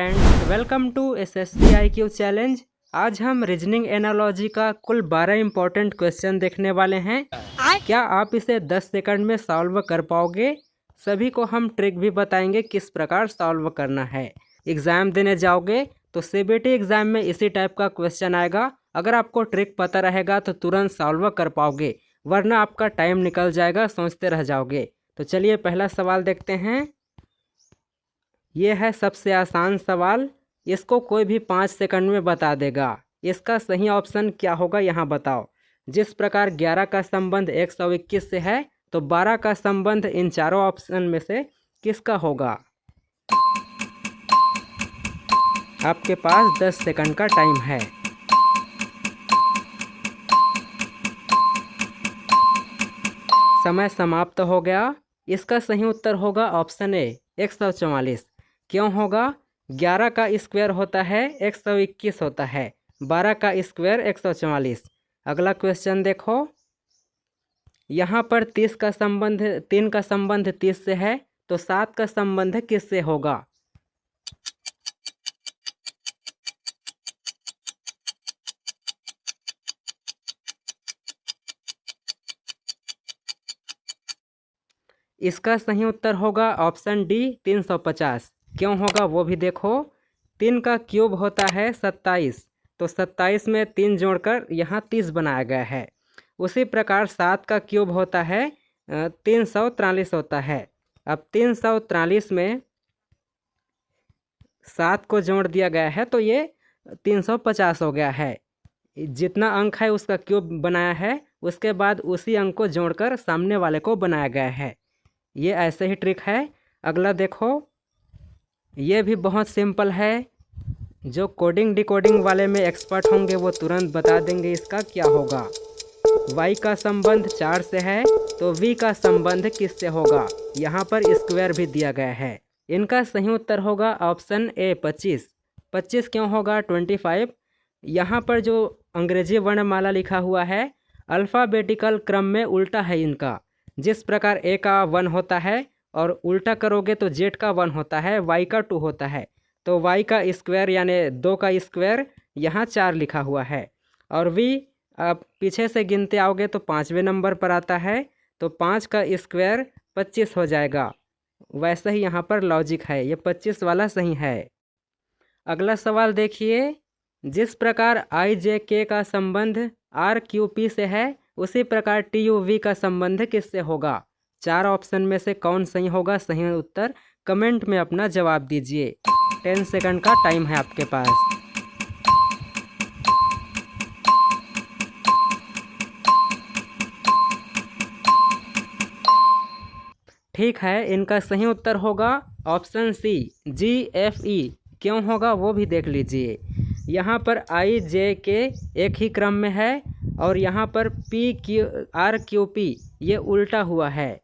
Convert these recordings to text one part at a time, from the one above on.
And welcome to SSC IQ challenge. आज हम reasoning analogy का कुल 12 इंपॉर्टेंट क्वेश्चन देखने वाले हैं। क्या आप इसे 10 सेकंड में सॉल्व कर पाओगे? सभी को हम ट्रिक भी बताएंगे किस प्रकार सॉल्व करना है। एग्ज़ाम देने जाओगे तो सीबीटी एग्ज़ाम में इसी टाइप का क्वेश्चन आएगा। अगर आपको ट्रिक पता रहेगा तो तुरंत सॉल्व कर पाओगे, वरना आपका टाइम निकल जाएगा, सोचते रह जाओगे। तो चलिए पहला सवाल देखते हैं। ये है सबसे आसान सवाल, इसको कोई भी 5 सेकंड में बता देगा। इसका सही ऑप्शन क्या होगा यहाँ बताओ। जिस प्रकार 11 का संबंध 121 से है तो 12 का संबंध इन चारों ऑप्शन में से किसका होगा? आपके पास 10 सेकंड का टाइम है। समय समाप्त हो गया। इसका सही उत्तर होगा ऑप्शन ए 144। क्यों होगा? 11 का स्क्वायर होता है 121 होता है, 12 का स्क्वायर 144। अगला क्वेश्चन देखो। यहाँ पर 3 का संबंध 30 से है तो 7 का संबंध किससे होगा? इसका सही उत्तर होगा ऑप्शन डी 350। क्यों होगा वो भी देखो। 3 का क्यूब होता है 27, तो 27 में 3 जोड़कर यहाँ 30 बनाया गया है। उसी प्रकार 7 का क्यूब होता है 343 होता है। अब 343 में 7 को जोड़ दिया गया है तो ये 350 हो गया है। जितना अंक है उसका क्यूब बनाया है, उसके बाद उसी अंक को जोड़कर सामने वाले को बनाया गया है। ये ऐसे ही ट्रिक है। अगला देखो, ये भी बहुत सिंपल है। जो कोडिंग डिकोडिंग वाले में एक्सपर्ट होंगे वो तुरंत बता देंगे इसका क्या होगा। y का संबंध 4 से है तो v का संबंध किससे होगा? यहाँ पर स्क्वायर भी दिया गया है। इनका सही उत्तर होगा ऑप्शन ए 25। 25 क्यों होगा? 25 यहाँ पर जो अंग्रेजी वर्णमाला लिखा हुआ है अल्फ़ाबेटिकल क्रम में उल्टा है इनका। जिस प्रकार ए का 1 होता है और उल्टा करोगे तो जेड का 1 होता है, वाई का 2 होता है, तो वाई का स्क्वायर यानी 2 का स्क्वायर यहाँ 4 लिखा हुआ है। और वी आप पीछे से गिनते आओगे तो 5वें नंबर पर आता है, तो 5 का स्क्वायर 25 हो जाएगा। वैसे ही यहाँ पर लॉजिक है, ये 25 वाला सही है। अगला सवाल देखिए। जिस प्रकार आई जे के का संबंध आर क्यू पी से है उसी प्रकार टी यू वी का संबंध किससे होगा? 4 ऑप्शन में से कौन सही होगा? सही उत्तर कमेंट में अपना जवाब दीजिए। 10 सेकंड का टाइम है आपके पास। ठीक है, इनका सही उत्तर होगा ऑप्शन सी GFE। क्यों होगा वो भी देख लीजिए। यहाँ पर आई जे के एक ही क्रम में है और यहाँ पर PQRQP ये उल्टा हुआ है।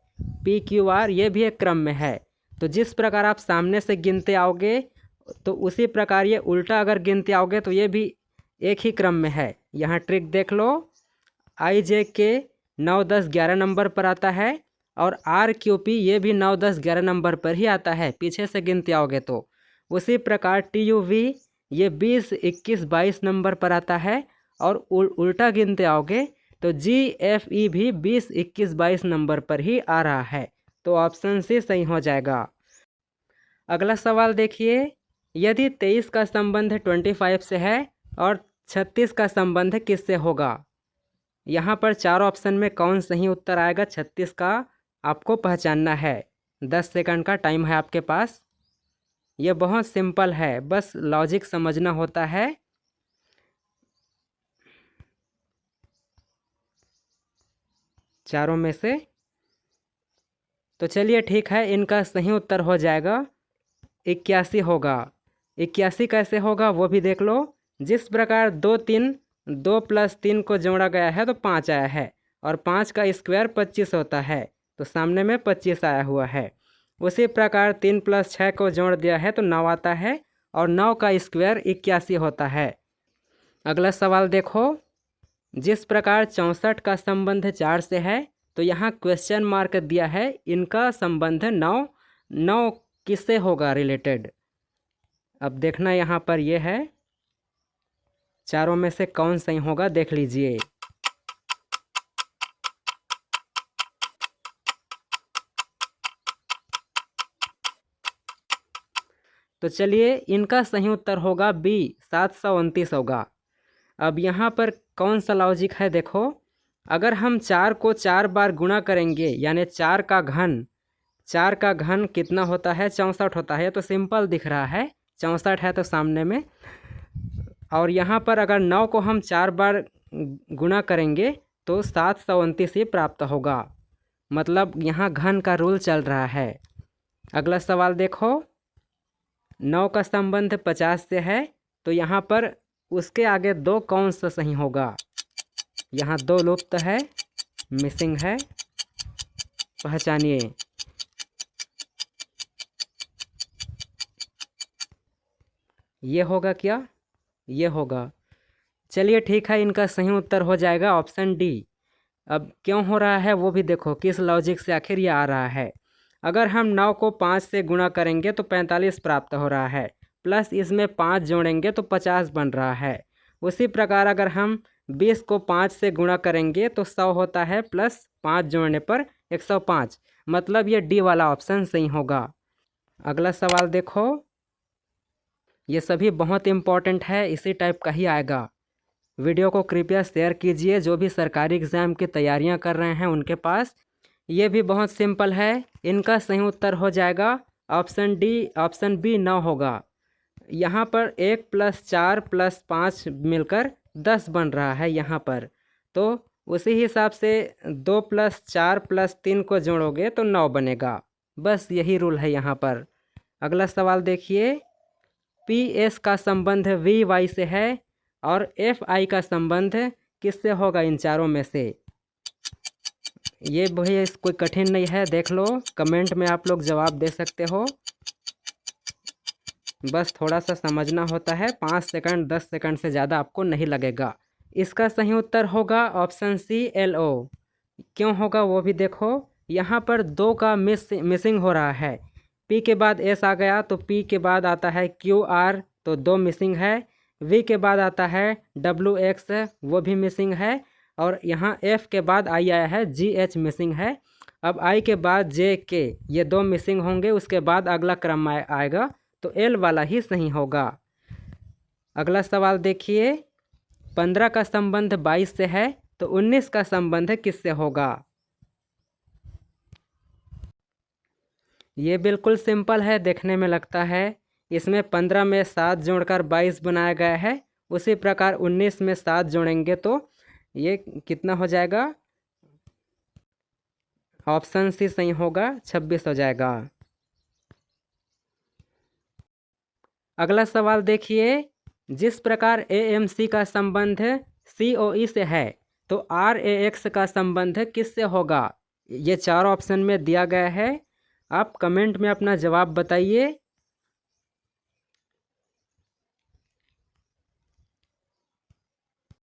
PQR ये भी एक क्रम में है। तो जिस प्रकार आप सामने से गिनते आओगे तो उसी प्रकार ये उल्टा अगर गिनते आओगे तो ये भी एक ही क्रम में है। यहाँ ट्रिक देख लो। आई जे के 9, 10, 11 नंबर पर आता है और RQP ये भी 9, 10, 11 नंबर पर ही आता है पीछे से गिनते आओगे तो। उसी प्रकार TUV ये 20, 21, 22 नंबर पर आता है और उल्टा गिनते आओगे तो GFE भी 20, 21, 22 नंबर पर ही आ रहा है। तो ऑप्शन सी सही हो जाएगा। अगला सवाल देखिए। यदि 23 का संबंध 25 से है और 36 का संबंध किससे होगा? यहाँ पर 4 ऑप्शन में कौन सही उत्तर आएगा 36 का आपको पहचानना है। 10 सेकंड का टाइम है आपके पास। ये बहुत सिंपल है, बस लॉजिक समझना होता है। चारों में से तो चलिए ठीक है, इनका सही उत्तर हो जाएगा 81 होगा। 81 कैसे होगा वो भी देख लो। जिस प्रकार 2 + 3 को जोड़ा गया है तो 5 आया है और 5 का स्क्वायर 25 होता है, तो सामने में 25 आया हुआ है। उसी प्रकार 3 + 6 को जोड़ दिया है तो 9 आता है और 9 का स्क्वायर 81 होता है। अगला सवाल देखो। जिस प्रकार 64 का संबंध 4 से है तो यहाँ क्वेश्चन मार्क दिया है, इनका संबंध 9 किससे होगा रिलेटेड? अब देखना यहाँ पर ये है, चारों में से कौन सही होगा देख लीजिए। तो चलिए इनका सही उत्तर होगा बी, 729 होगा। अब यहाँ पर कौन सा लॉजिक है देखो, अगर हम 4 को 4 बार गुणा करेंगे यानी 4 का घन कितना होता है, 64 होता है। तो सिंपल दिख रहा है, 64 है तो सामने में। और यहाँ पर अगर 9 को हम 4 बार गुणा करेंगे तो 729 ही प्राप्त होगा। मतलब यहाँ घन का रूल चल रहा है। अगला सवाल देखो, 9 का संबंध 50 से है, तो यहाँ पर उसके आगे 2 कौन सा सही होगा। यहाँ 2 लुप्त है, मिसिंग है, पहचानिए। ये होगा क्या, ये होगा। चलिए ठीक है, इनका सही उत्तर हो जाएगा ऑप्शन डी। अब क्यों हो रहा है वो भी देखो, किस लॉजिक से आखिर ये आ रहा है। अगर हम 9 को 5 से गुणा करेंगे तो 45 प्राप्त हो रहा है, प्लस इसमें 5 जोड़ेंगे तो 50 बन रहा है। उसी प्रकार अगर हम 20 को 5 से गुणा करेंगे तो 100 होता है, प्लस 5 जोड़ने पर 105। मतलब ये डी वाला ऑप्शन सही होगा। अगला सवाल देखो, ये सभी बहुत इम्पॉर्टेंट है, इसी टाइप का ही आएगा। वीडियो को कृपया शेयर कीजिए जो भी सरकारी एग्ज़ाम की तैयारियां कर रहे हैं उनके पास। ये भी बहुत सिंपल है, इनका सही उत्तर हो जाएगा ऑप्शन डी। ऑप्शन बी 9 होगा। यहाँ पर 1 + 4 + 5 मिलकर 10 बन रहा है यहाँ पर। तो उसी हिसाब से 2 + 4 + 3 को जोड़ोगे तो 9 बनेगा। बस यही रूल है यहाँ पर। अगला सवाल देखिए, PS का संबंध VY से है और FI का संबंध किससे होगा इन चारों में से। ये भैया कोई कठिन नहीं है, देख लो, कमेंट में आप लोग जवाब दे सकते हो। बस थोड़ा सा समझना होता है, 5 सेकंड 10 सेकंड से ज़्यादा आपको नहीं लगेगा। इसका सही उत्तर होगा ऑप्शन सी, LO। क्यों होगा वो भी देखो, यहाँ पर 2 का मिसिंग हो रहा है। P के बाद S आ गया तो P के बाद आता है QR, तो 2 मिसिंग है। V के बाद आता है WX, वो भी मिसिंग है। और यहाँ F के बाद I आया है, GH मिसिंग है। अब I के बाद JK, ये 2 मिसिंग होंगे। उसके बाद अगला क्रम आएगा, तो L वाला ही सही होगा। अगला सवाल देखिए, 15 का संबंध 22 से है, तो 19 का संबंध किससे होगा। ये बिल्कुल सिंपल है, देखने में लगता है। इसमें 15 में 7 जोड़कर 22 बनाया गया है। उसी प्रकार 19 में 7 जोड़ेंगे तो ये कितना हो जाएगा। ऑप्शन सी सही होगा, 26 हो जाएगा। अगला सवाल देखिए, जिस प्रकार AMC का संबंध COE से है, तो RAX का संबंध किससे होगा। ये 4 ऑप्शन में दिया गया है। आप कमेंट में अपना जवाब बताइए।